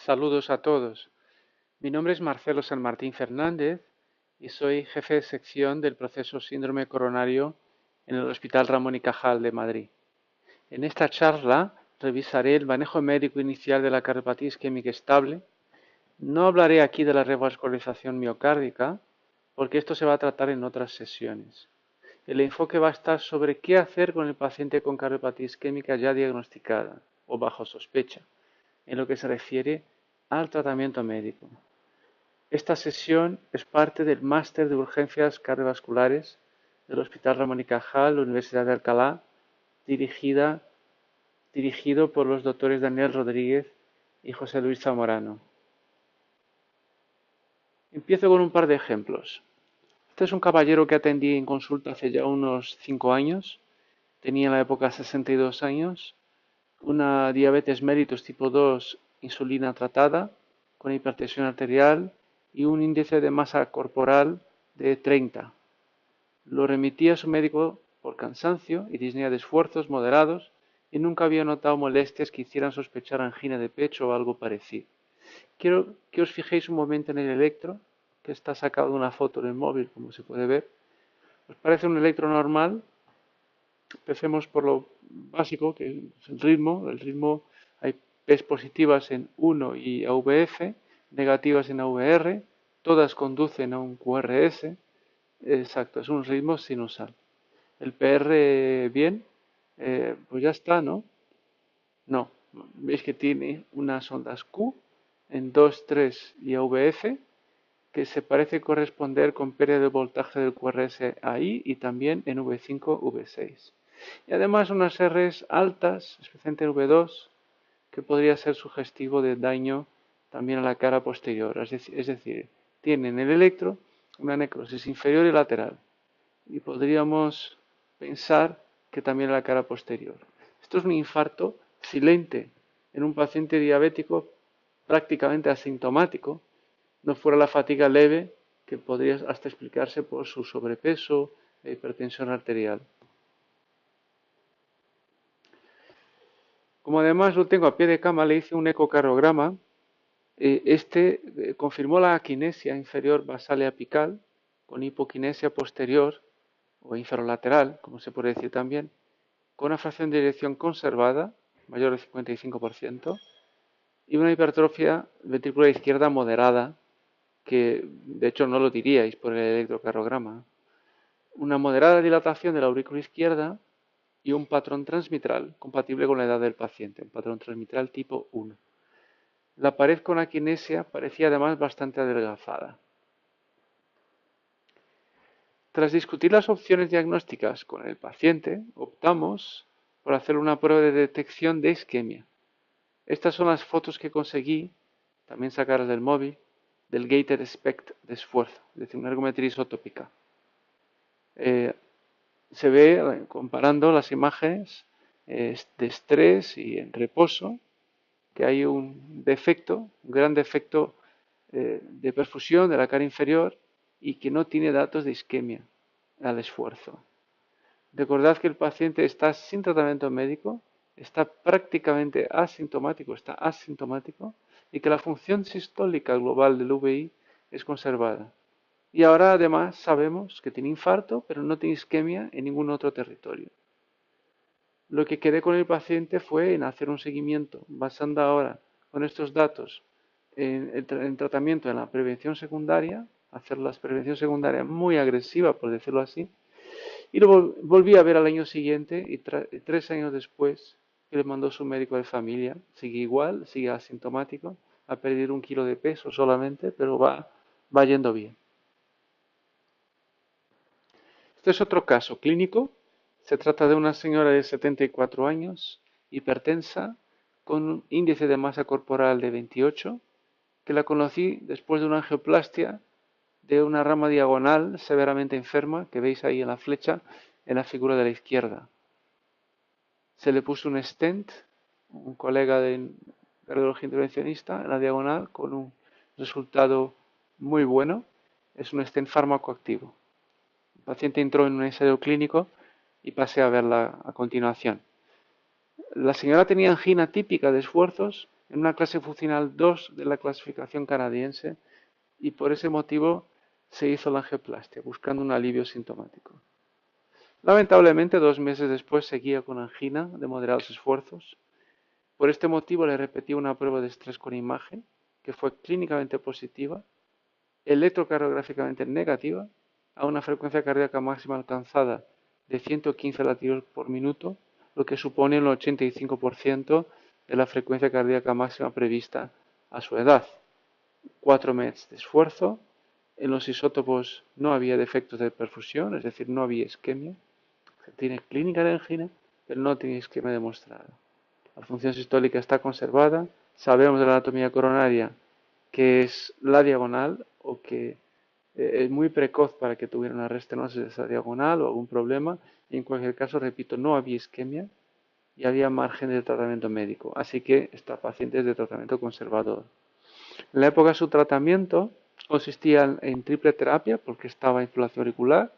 Saludos a todos. Mi nombre es Marcelo San Martín Fernández y soy jefe de sección del proceso síndrome coronario en el Hospital Ramón y Cajal de Madrid. En esta charla revisaré el manejo médico inicial de la cardiopatía isquémica estable. No hablaré aquí de la revascularización miocárdica porque esto se va a tratar en otras sesiones. El enfoque va a estar sobre qué hacer con el paciente con cardiopatía isquémica ya diagnosticada o bajo sospecha, en lo que se refiere al tratamiento médico. Esta sesión es parte del Máster de Urgencias Cardiovasculares del Hospital Ramón y Cajal, Universidad de Alcalá, dirigido por los doctores Daniel Rodríguez y José Luis Zamorano. Empiezo con un par de ejemplos. Este es un caballero que atendí en consulta hace ya unos 5 años. Tenía en la época 62 años, una diabetes mellitus tipo 2, insulina tratada, con hipertensión arterial y un índice de masa corporal de 30. Lo remití a su médico por cansancio y disnea de esfuerzos moderados y nunca había notado molestias que hicieran sospechar angina de pecho o algo parecido. Quiero que os fijéis un momento en el electro, que está sacado de una foto en el móvil, como se puede ver. ¿Os parece un electro normal? Empecemos por lo básico, que es el ritmo. El ritmo, hay P's positivas en 1 y AVF, negativas en AVR, todas conducen a un QRS. Exacto, es un ritmo sinusal. El PR bien, pues ya está, ¿no? No, veis que tiene unas ondas Q en 2, 3 y AVF, que se parece corresponder con pérdida de voltaje del QRS ahí y también en V5, V6. Y además unas Rs altas, especialmente en V2, que podría ser sugestivo de daño también a la cara posterior. Es decir, tiene en el electro una necrosis inferior y lateral. Y podríamos pensar que también a la cara posterior. Esto es un infarto silente en un paciente diabético prácticamente asintomático, no fuera la fatiga leve, que podría hasta explicarse por su sobrepeso e hipertensión arterial. Como además lo tengo a pie de cama, le hice un ecocardiograma. Confirmó la aquinesia inferior basal y apical con hipoquinesia posterior o inferolateral, como se puede decir también, con una fracción de dirección conservada, mayor del 55%, y una hipertrofia ventricular izquierda moderada, que de hecho no lo diríais por el electrocardiograma. Una moderada dilatación de la aurícula izquierda y un patrón transmitral compatible con la edad del paciente, un patrón transmitral tipo 1. La pared con aquinesia parecía además bastante adelgazada. Tras discutir las opciones diagnósticas con el paciente, optamos por hacer una prueba de detección de isquemia. Estas son las fotos que conseguí, también sacadas del móvil, del gated SPECT de esfuerzo, es decir, una ergometría isotópica. Se ve, comparando las imágenes de estrés y en reposo, que hay un defecto, un gran defecto de perfusión de la cara inferior y que no tiene datos de isquemia al esfuerzo. Recordad que el paciente está sin tratamiento médico, está prácticamente asintomático, y que la función sistólica global del VI es conservada. Y ahora además sabemos que tiene infarto, pero no tiene isquemia en ningún otro territorio. Lo que quedé con el paciente fue en hacer un seguimiento, basando ahora con estos datos en tratamiento en la prevención secundaria, hacer la prevención secundaria muy agresiva, por decirlo así, y lo volví a ver al año siguiente y 3 años después, que le mandó su médico de familia, sigue igual, sigue asintomático, ha perdido 1 kilo de peso solamente, pero va yendo bien. Este es otro caso clínico. Se trata de una señora de 74 años, hipertensa, con un índice de masa corporal de 28, que la conocí después de una angioplastia de una rama diagonal severamente enferma, que veis ahí en la flecha, en la figura de la izquierda. Se le puso un stent, un colega de cardiología intervencionista, en la diagonal, con un resultado muy bueno. Es un stent farmacoactivo. El paciente entró en un ensayo clínico y pasé a verla a continuación. La señora tenía angina típica de esfuerzos, en una clase funcional 2 de la clasificación canadiense y por ese motivo se hizo la angioplastia, buscando un alivio sintomático. Lamentablemente, 2 meses después seguía con angina de moderados esfuerzos. Por este motivo le repetí una prueba de estrés con imagen, que fue clínicamente positiva, electrocardiográficamente negativa, a una frecuencia cardíaca máxima alcanzada de 115 latidos por minuto, lo que supone el 85% de la frecuencia cardíaca máxima prevista a su edad. 4 meses de esfuerzo, en los isótopos no había defectos de perfusión, es decir, no había isquemia. Tiene clínica de angina, pero no tiene isquemia demostrada. La función sistólica está conservada. Sabemos de la anatomía coronaria que es la diagonal o que es muy precoz para que tuviera una restenosis de esa diagonal o algún problema. Y en cualquier caso, repito, no había isquemia y había margen de tratamiento médico. Así que esta paciente es de tratamiento conservador. En la época de su tratamiento consistía en triple terapia porque estaba inflamación auricular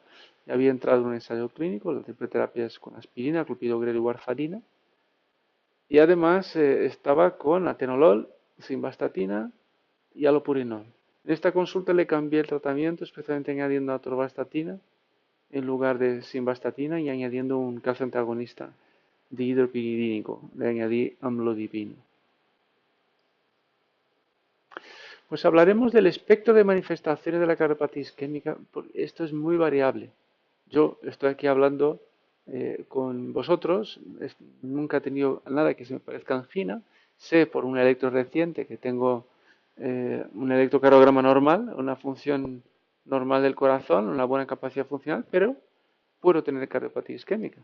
y había entrado en un ensayo clínico. La triple terapia es con aspirina, clopidogrel y warfarina. Y además estaba con atenolol, simvastatina y alopurinol. En esta consulta le cambié el tratamiento, especialmente añadiendo atorvastatina en lugar de simvastatina y añadiendo un calcio antagonista dihidropiridínico. Le añadí amlodipino. Pues hablaremos del espectro de manifestaciones de la cardiopatía isquémica, porque esto es muy variable. Yo estoy aquí hablando con vosotros, nunca he tenido nada que se me parezca angina, sé por un electro reciente que tengo un electrocardiograma normal, una función normal del corazón, una buena capacidad funcional, pero puedo tener cardiopatía isquémica.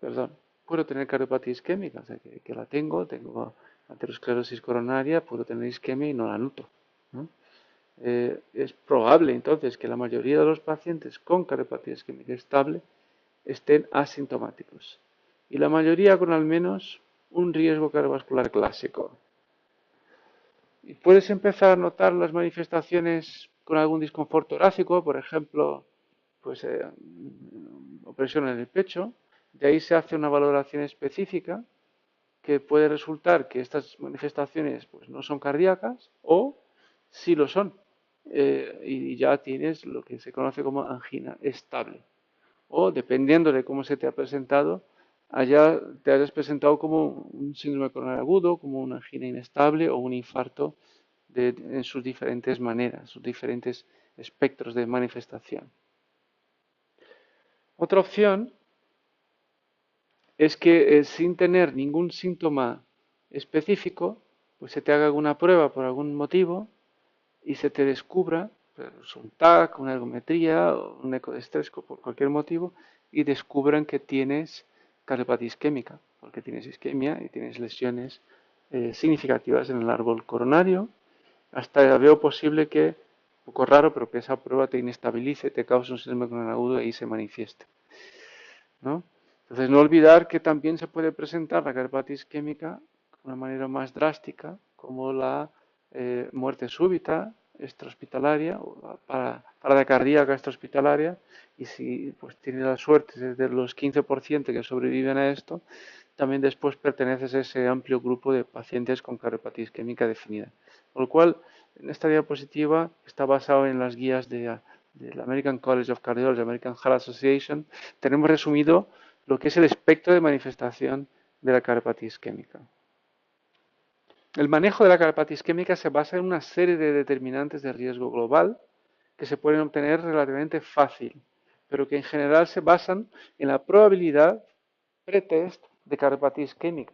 Perdón, puedo tener cardiopatía isquémica, o sea que la tengo aterosclerosis coronaria, puedo tener isquemia y no la noto, ¿no? Es probable entonces que la mayoría de los pacientes con cardiopatía isquémica estable estén asintomáticos y la mayoría con al menos un riesgo cardiovascular clásico. Y puedes empezar a notar las manifestaciones con algún disconfort torácico, por ejemplo, pues opresión en el pecho. De ahí se hace una valoración específica que puede resultar que estas manifestaciones pues, no son cardíacas o sí lo son. Y ya tienes lo que se conoce como angina estable. O dependiendo de cómo se te ha presentado, allá te hayas presentado como un síndrome coronario agudo, como una angina inestable o un infarto en sus diferentes maneras, sus diferentes espectros de manifestación. Otra opción es que sin tener ningún síntoma específico, pues se te haga alguna prueba por algún motivo y se te descubra pues, un TAC, una ergometría, o un eco de estrés por cualquier motivo y descubran que tienes cardiopatía isquémica, porque tienes isquemia y tienes lesiones significativas en el árbol coronario. Hasta veo posible que, un poco raro, pero que esa prueba te inestabilice, te cause un síndrome coronario agudo y ahí se manifieste, ¿no? Entonces, no olvidar que también se puede presentar la cardiopatía isquémica de una manera más drástica, como la muerte súbita extrahospitalaria o la parada cardíaca extrahospitalaria, y si pues tiene la suerte de los 15% que sobreviven a esto, también después perteneces a ese amplio grupo de pacientes con cardiopatía isquémica definida. Por lo cual, en esta diapositiva está basado en las guías del American College of Cardiology, American Heart Association. Tenemos resumido lo que es el espectro de manifestación de la cardiopatía isquémica. El manejo de la cardiopatía isquémica se basa en una serie de determinantes de riesgo global que se pueden obtener relativamente fácil, pero que en general se basan en la probabilidad pretest de cardiopatía isquémica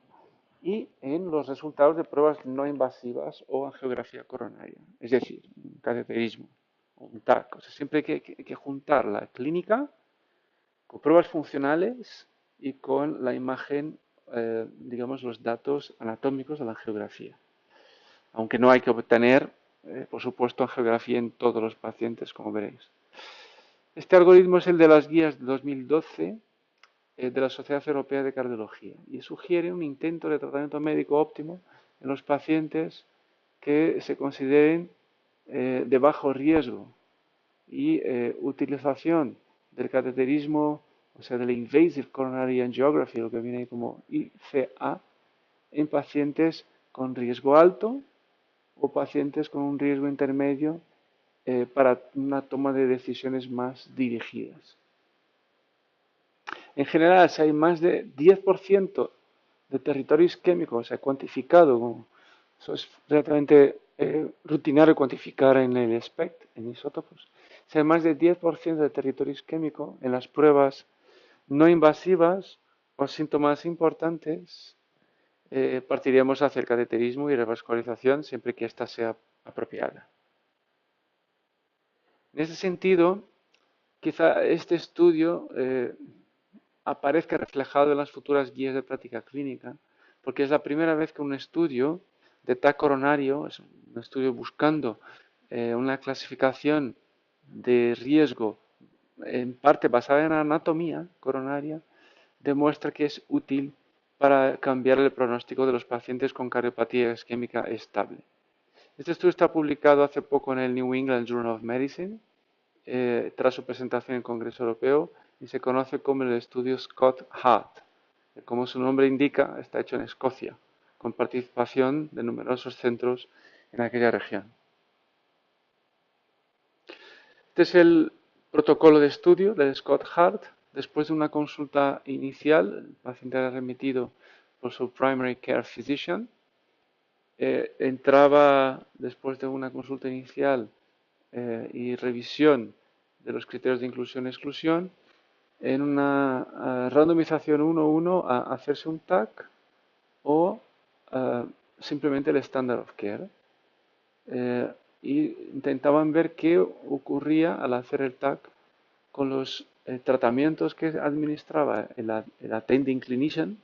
y en los resultados de pruebas no invasivas o angiografía coronaria, es decir, un cateterismo o un TAC. O sea, siempre hay que juntar la clínica con pruebas funcionales y con la imagen, digamos, los datos anatómicos de la angiografía. Aunque no hay que obtener, por supuesto, angiografía en todos los pacientes, como veréis. Este algoritmo es el de las guías de 2012 de la Sociedad Europea de Cardiología y sugiere un intento de tratamiento médico óptimo en los pacientes que se consideren de bajo riesgo y utilización del cateterismo, o sea, del Invasive Coronary Angiography, lo que viene como ICA, en pacientes con riesgo alto o pacientes con un riesgo intermedio para una toma de decisiones más dirigidas. En general, si hay más de 10% de territorio isquémico, se ha cuantificado, eso es relativamente rutinario cuantificar en el SPECT, en isótopos, si hay más de 10% de territorio isquémico en las pruebas no invasivas o síntomas importantes, partiríamos hacia el cateterismo y revascularización siempre que ésta sea apropiada. En ese sentido, quizá este estudio aparezca reflejado en las futuras guías de práctica clínica, porque es la primera vez que un estudio de TAC coronario, es un estudio buscando una clasificación de riesgo en parte basada en la anatomía coronaria, demuestra que es útil para cambiar el pronóstico de los pacientes con cardiopatía isquémica estable. Este estudio está publicado hace poco en el New England Journal of Medicine, tras su presentación en el Congreso Europeo, y se conoce como el estudio Scott-Hart. Como su nombre indica, está hecho en Escocia, con participación de numerosos centros en aquella región. Este es el protocolo de estudio del Scott-Hart. Después de una consulta inicial, el paciente era remitido por su primary care physician. Entraba después de una consulta inicial y revisión de los criterios de inclusión-exclusión en una randomización 1:1 a hacerse un TAC o simplemente el standard of care. Y intentaban ver qué ocurría al hacer el TAC con los tratamientos que administraba el attending clinician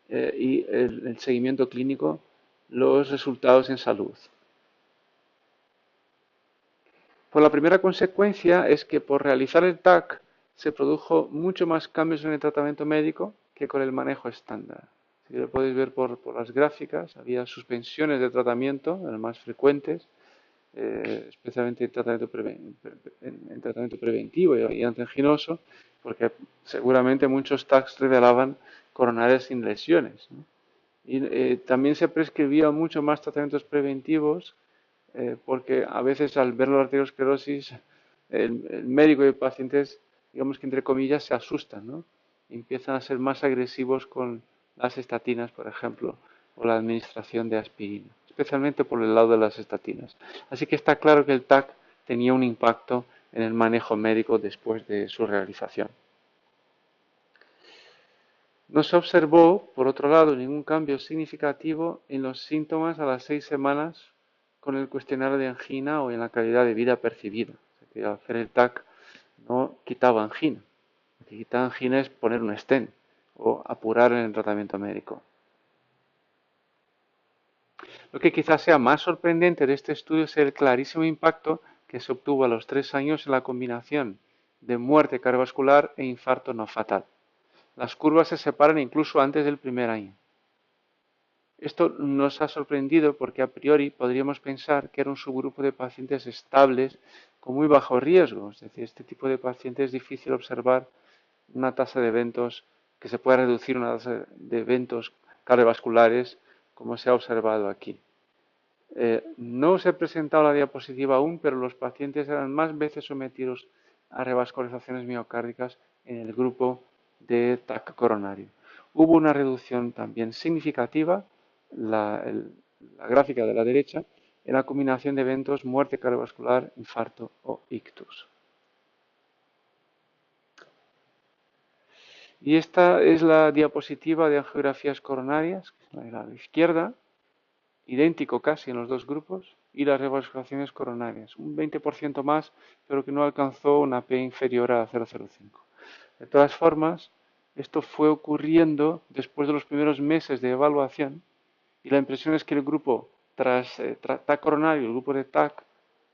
y el seguimiento clínico, los resultados en salud. Pues la primera consecuencia es que por realizar el TAC se produjo mucho más cambios en el tratamiento médico que con el manejo estándar. Si lo podéis ver por las gráficas, había suspensiones de tratamiento, las más frecuentes, especialmente en tratamiento preventivo y antianginoso, porque seguramente muchos TACs revelaban coronarias sin lesiones, ¿no? Y también se prescribía mucho más tratamientos preventivos porque a veces al ver la arteriosclerosis el médico y el paciente, digamos que entre comillas, se asustan, ¿no? Y empiezan a ser más agresivos con las estatinas, por ejemplo, o la administración de aspirina, especialmente por el lado de las estatinas. Así que está claro que el TAC tenía un impacto en el manejo médico después de su realización. No se observó, por otro lado, ningún cambio significativo en los síntomas a las 6 semanas con el cuestionario de angina o en la calidad de vida percibida. O sea, que al hacer el TAC no quitaba angina. Lo que quita angina es poner un stent o apurar en el tratamiento médico. Lo que quizás sea más sorprendente de este estudio es el clarísimo impacto que se obtuvo a los 3 años en la combinación de muerte cardiovascular e infarto no fatal. Las curvas se separan incluso antes del primer año. Esto nos ha sorprendido porque a priori podríamos pensar que era un subgrupo de pacientes estables con muy bajo riesgo. Es decir, este tipo de pacientes es difícil observar una tasa de eventos que se pueda reducir una tasa de eventos cardiovasculares como se ha observado aquí. No os he presentado la diapositiva aún, pero los pacientes eran más veces sometidos a revascularizaciones miocárdicas en el grupo de TAC coronario. Hubo una reducción también significativa, la gráfica de la derecha, en la combinación de eventos muerte cardiovascular, infarto o ictus. Y esta es la diapositiva de angiografías coronarias, que es la de la izquierda, idéntico casi en los dos grupos, y las revascularizaciones coronarias, un 20% más, pero que no alcanzó una P inferior a 0,05. De todas formas, esto fue ocurriendo después de los primeros meses de evaluación, y la impresión es que el grupo tras TAC coronario, el grupo de TAC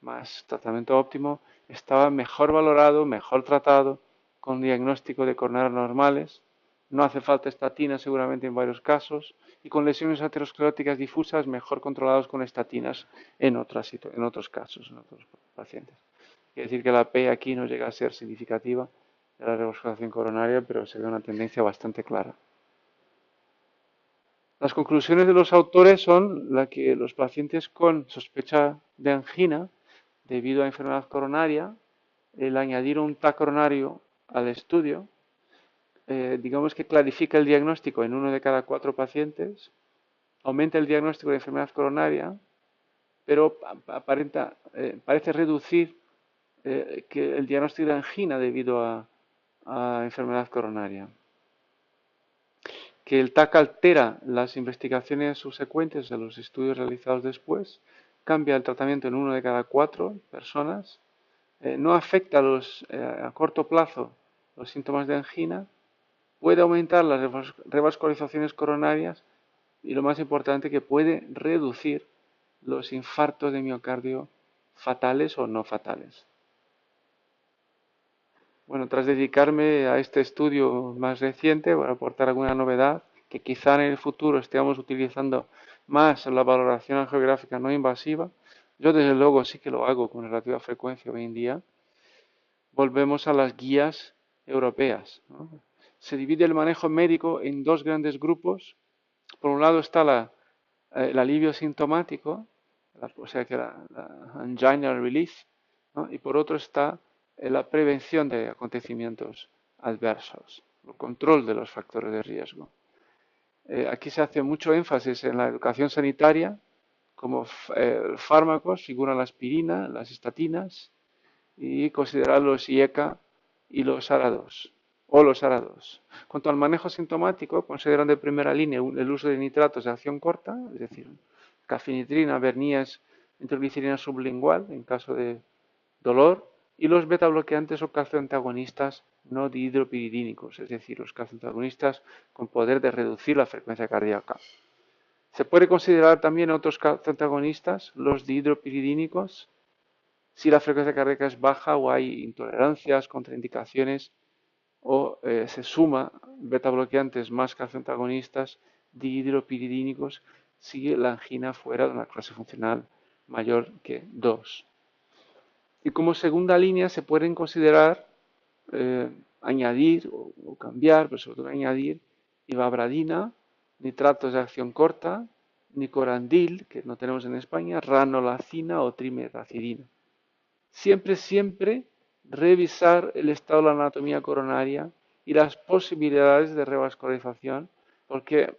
más tratamiento óptimo, estaba mejor valorado, mejor tratado, con diagnóstico de coronarias normales. No hace falta estatina seguramente en varios casos, y con lesiones ateroscleróticas difusas mejor controlados con estatinas en otros casos, en otros pacientes. Quiere decir que la P aquí no llega a ser significativa de la revascularización coronaria, pero se ve una tendencia bastante clara. Las conclusiones de los autores son la que los pacientes con sospecha de angina debido a enfermedad coronaria, el añadir un TAC coronario al estudio, digamos que clarifica el diagnóstico en uno de cada 4 pacientes, aumenta el diagnóstico de enfermedad coronaria, pero parece reducir que el diagnóstico de angina debido a enfermedad coronaria. Que el TAC altera las investigaciones subsecuentes de los estudios realizados después, cambia el tratamiento en uno de cada 4 personas, no afecta a corto plazo los síntomas de angina, puede aumentar las revascularizaciones coronarias y lo más importante que puede reducir los infartos de miocardio fatales o no fatales. Bueno, tras dedicarme a este estudio más reciente, voy a aportar alguna novedad que quizá en el futuro estemos utilizando más en la valoración angiográfica no invasiva. Yo desde luego sí que lo hago con relativa frecuencia hoy en día. Volvemos a las guías europeas, ¿no? Se divide el manejo médico en 2 grandes grupos. Por un lado está el alivio sintomático, o sea que la angina relief, ¿no? Y por otro está la prevención de acontecimientos adversos, el control de los factores de riesgo. Aquí se hace mucho énfasis en la educación sanitaria, como fármacos figuran la aspirina, las estatinas y considerar los IECA y los ARA2 o los ARA2. Cuanto al manejo sintomático, consideran de primera línea el uso de nitratos de acción corta, es decir, cafinitrina, vernías, nitroglicerina sublingual en caso de dolor, y los beta-bloqueantes o calcioantagonistas no dihidropiridínicos, es decir, los calcioantagonistas con poder de reducir la frecuencia cardíaca. Se puede considerar también otros calcioantagonistas, los dihidropiridínicos, si la frecuencia cardíaca es baja o hay intolerancias, contraindicaciones o se suma beta-bloqueantes más calcioantagonistas dihidropiridínicos si la angina fuera de una clase funcional mayor que 2. Y como segunda línea se pueden considerar añadir o cambiar, pero sobre todo añadir ivabradina, nitratos de acción corta, nicorandil, que no tenemos en España, ranolacina o trimetazidina. Siempre revisar el estado de la anatomía coronaria y las posibilidades de revascularización, porque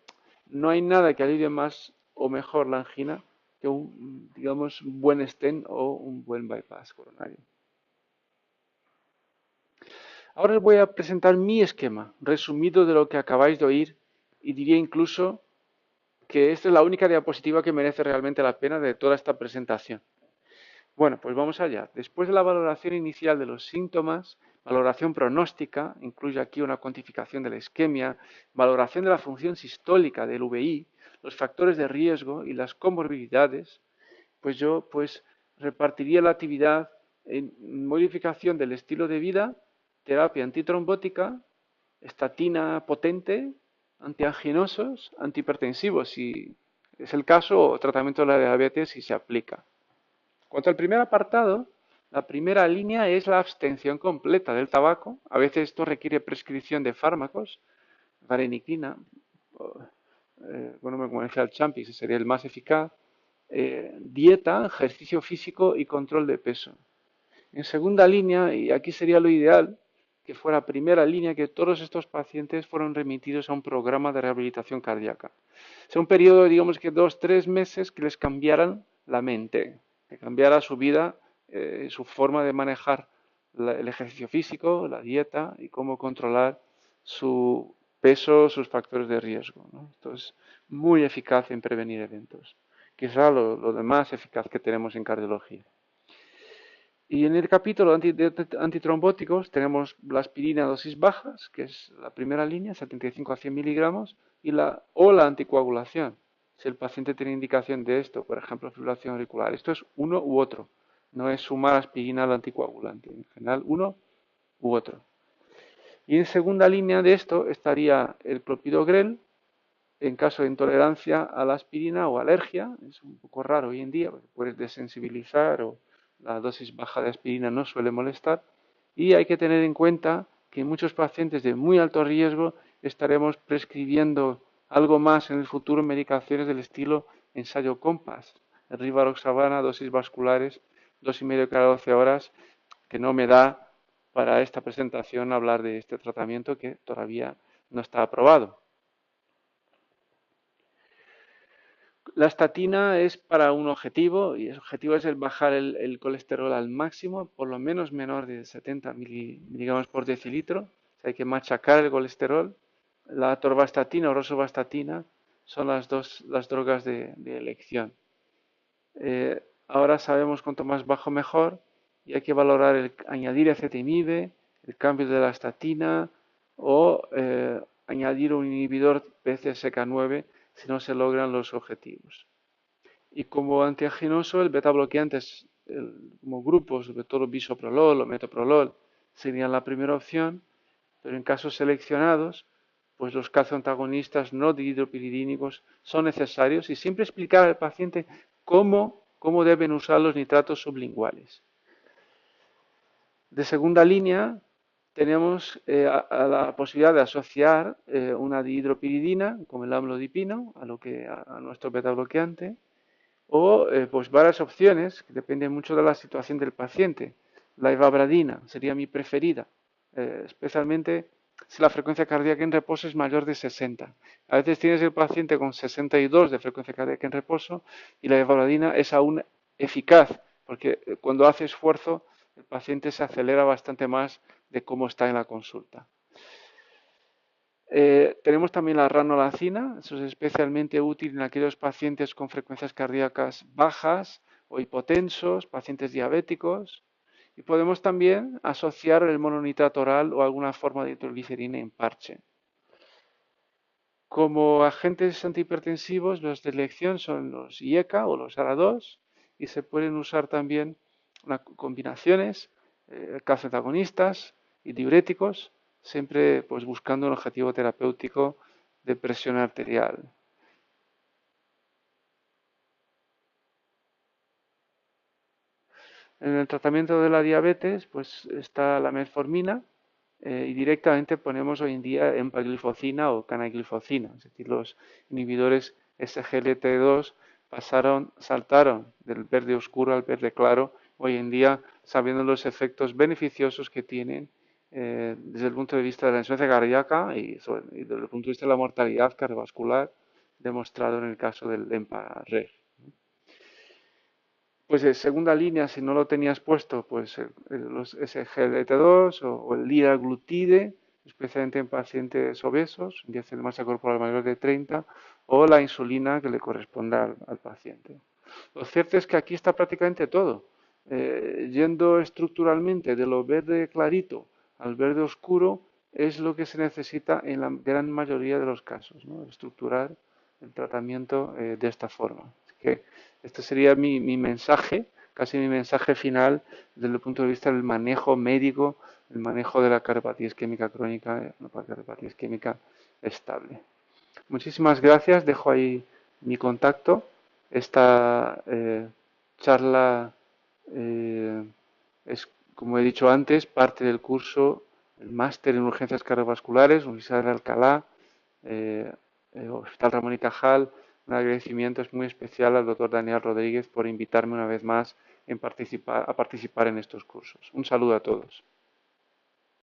no hay nada que alivie más o mejor la angina que un, digamos, buen stent o un buen bypass coronario. Ahora les voy a presentar mi esquema, resumido de lo que acabáis de oír, y diría incluso que esta es la única diapositiva que merece realmente la pena de toda esta presentación. Bueno, pues vamos allá. Después de la valoración inicial de los síntomas, valoración pronóstica, incluye aquí una cuantificación de la isquemia, valoración de la función sistólica del VI, los factores de riesgo y las comorbilidades, pues yo repartiría la actividad en modificación del estilo de vida, terapia antitrombótica, estatina potente, antianginosos, antihipertensivos, si es el caso, o tratamiento de la diabetes si se aplica. Cuanto al primer apartado, la primera línea es la abstención completa del tabaco. A veces esto requiere prescripción de fármacos, vareniclina, como decía el Champix, ese sería el más eficaz, dieta, ejercicio físico y control de peso. En segunda línea, y aquí sería lo ideal, que fuera primera línea, que todos estos pacientes fueron remitidos a un programa de rehabilitación cardíaca. O sea, un periodo, digamos que 2-3 meses que les cambiaran la mente, que cambiara su vida, su forma de manejar el ejercicio físico, la dieta y cómo controlar su peso, sus factores de riesgo, ¿no? Esto es muy eficaz en prevenir eventos. Quizá lo de más eficaz que tenemos en cardiología. Y en el capítulo de antitrombóticos tenemos la aspirina a dosis bajas, que es la primera línea, 75 a 100 miligramos, o la anticoagulación. Si el paciente tiene indicación de esto, por ejemplo, fibrilación auricular, esto es uno u otro. No es sumar aspirina al anticoagulante. En general, uno u otro. Y en segunda línea de esto estaría el clopidogrel, en caso de intolerancia a la aspirina o alergia. Es un poco raro hoy en día, porque puedes desensibilizar o la dosis baja de aspirina no suele molestar. Y hay que tener en cuenta que en muchos pacientes de muy alto riesgo estaremos prescribiendo algo más en el futuro, medicaciones del estilo ensayo COMPAS, el Rivaroxabana, dosis vasculares, 2,5 cada 12 horas, que no me da para esta presentación hablar de este tratamiento que todavía no está aprobado. La estatina es para un objetivo y el objetivo es el bajar el colesterol al máximo, por lo menos menor de 70 miligramos por decilitro. O sea, hay que machacar el colesterol. La atorvastatina o rosuvastatina son las drogas de elección. Ahora sabemos cuanto más bajo mejor y hay que valorar añadir ezetimibe, el cambio de la estatina o añadir un inhibidor PCSK9 si no se logran los objetivos. Y como antiaginoso, el beta bloqueantes como grupos, sobre todo bisoprolol o metoprolol, serían la primera opción, pero en casos seleccionados, pues los calcioantagonistas no dihidropiridínicos son necesarios y siempre explicar al paciente cómo deben usar los nitratos sublinguales. De segunda línea, tenemos a la posibilidad de asociar una dihidropiridina, como el amlodipino, a nuestro beta bloqueante, o pues varias opciones, que dependen mucho de la situación del paciente. La ivabradina sería mi preferida, especialmente si la frecuencia cardíaca en reposo es mayor de 60. A veces tienes el paciente con 62 de frecuencia cardíaca en reposo y la ivabradina es aún eficaz, porque cuando hace esfuerzo el paciente se acelera bastante más de cómo está en la consulta. Tenemos también la ranolacina, eso es especialmente útil en aquellos pacientes con frecuencias cardíacas bajas o hipotensos, pacientes diabéticos. Y podemos también asociar el mononitrato oral o alguna forma de nitroglicerina en parche. Como agentes antihipertensivos, los de elección son los IECA o los ARA2 y se pueden usar también combinaciones calcioantagonistas y diuréticos, siempre pues, buscando un objetivo terapéutico de presión arterial. En el tratamiento de la diabetes, pues está la metformina y directamente ponemos hoy en día empagliflozina o canagliflozina, es decir, los inhibidores SGLT2 saltaron del verde oscuro al verde claro, hoy en día sabiendo los efectos beneficiosos que tienen desde el punto de vista de la insuficiencia cardíaca y desde el punto de vista de la mortalidad cardiovascular demostrado en el caso del EMPA-REG. Pues en segunda línea, si no lo tenías puesto, pues los SGLT2 o el liraglutide, especialmente en pacientes obesos, índice de masa corporal mayor de 30, o la insulina que le corresponda al paciente. Lo cierto es que aquí está prácticamente todo. Yendo estructuralmente de lo verde clarito al verde oscuro es lo que se necesita en la gran mayoría de los casos, ¿no? Estructurar el tratamiento de esta forma. Así que este sería mi mensaje, casi mi mensaje final desde el punto de vista del manejo médico, el manejo de la cardiopatía isquémica crónica, la cardiopatía isquémica estable. Muchísimas gracias, dejo ahí mi contacto. Esta charla es, como he dicho antes, parte del curso, el máster en urgencias cardiovasculares, Universidad de Alcalá, Hospital Ramón y Cajal. Un agradecimiento es muy especial al doctor Daniel Rodríguez por invitarme una vez más a participar en estos cursos. Un saludo a todos.